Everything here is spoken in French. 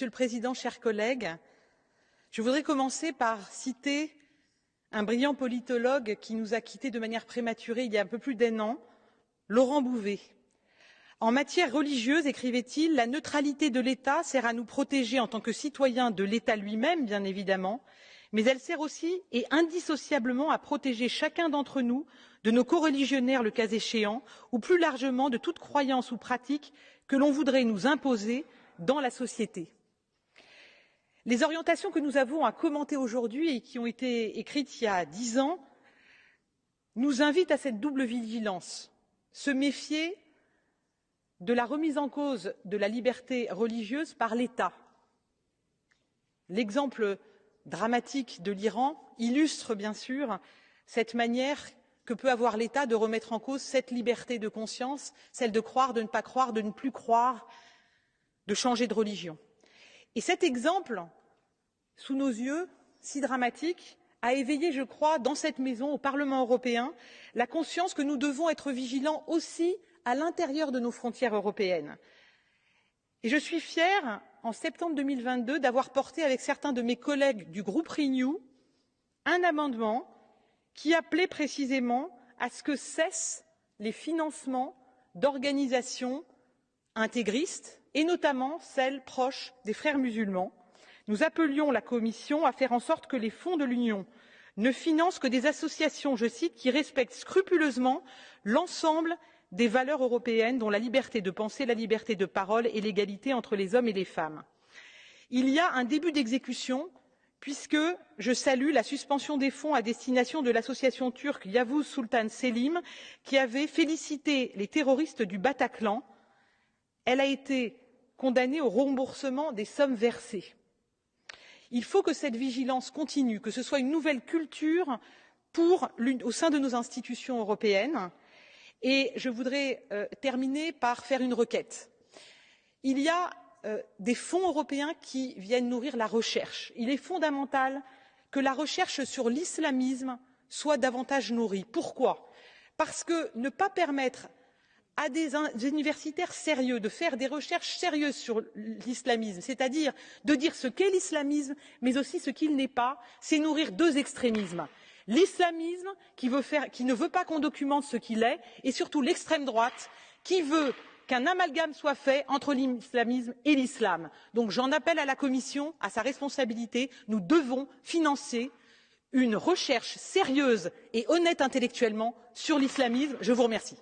Monsieur le Président, chers collègues, je voudrais commencer par citer un brillant politologue qui nous a quittés de manière prématurée il y a un peu plus d'1 an, Laurent Bouvet. En matière religieuse, écrivait-il, la neutralité de l'État sert à nous protéger en tant que citoyens de l'État lui-même, bien évidemment, mais elle sert aussi et indissociablement à protéger chacun d'entre nous de nos coreligionnaires le cas échéant, ou plus largement de toute croyance ou pratique que l'on voudrait nous imposer dans la société. Les orientations que nous avons à commenter aujourd'hui et qui ont été écrites il y a 10 ans nous invitent à cette double vigilance, se méfier de la remise en cause de la liberté religieuse par l'État. L'exemple dramatique de l'Iran illustre bien sûr cette manière que peut avoir l'État de remettre en cause cette liberté de conscience, celle de croire, de ne pas croire, de ne plus croire, de changer de religion. Et cet exemple, sous nos yeux, si dramatique, a éveillé, je crois, dans cette maison, au Parlement européen, la conscience que nous devons être vigilants aussi à l'intérieur de nos frontières européennes. Et je suis fière, en septembre 2022, d'avoir porté avec certains de mes collègues du groupe Renew un amendement qui appelait précisément à ce que cessent les financements d'organisations intégristes, et notamment celles proches des frères musulmans. Nous appelions la Commission à faire en sorte que les fonds de l'Union ne financent que des associations, je cite, qui respectent scrupuleusement l'ensemble des valeurs européennes, dont la liberté de pensée, la liberté de parole et l'égalité entre les hommes et les femmes. Il y a un début d'exécution, puisque je salue la suspension des fonds à destination de l'association turque Yavuz Sultan Selim, qui avait félicité les terroristes du Bataclan. Elle a été condamnée au remboursement des sommes versées. Il faut que cette vigilance continue, que ce soit une nouvelle culture au sein de nos institutions européennes. Et je voudrais terminer par faire une requête. Il y a des fonds européens qui viennent nourrir la recherche. Il est fondamental que la recherche sur l'islamisme soit davantage nourrie. Pourquoi? Parce que ne pas permettre à des universitaires sérieux de faire des recherches sérieuses sur l'islamisme, c'est-à-dire de dire ce qu'est l'islamisme, mais aussi ce qu'il n'est pas, c'est nourrir deux extrémismes. L'islamisme qui ne veut pas qu'on documente ce qu'il est, et surtout l'extrême droite qui veut qu'un amalgame soit fait entre l'islamisme et l'islam. Donc j'en appelle à la Commission, à sa responsabilité. Nous devons financer une recherche sérieuse et honnête intellectuellement sur l'islamisme. Je vous remercie.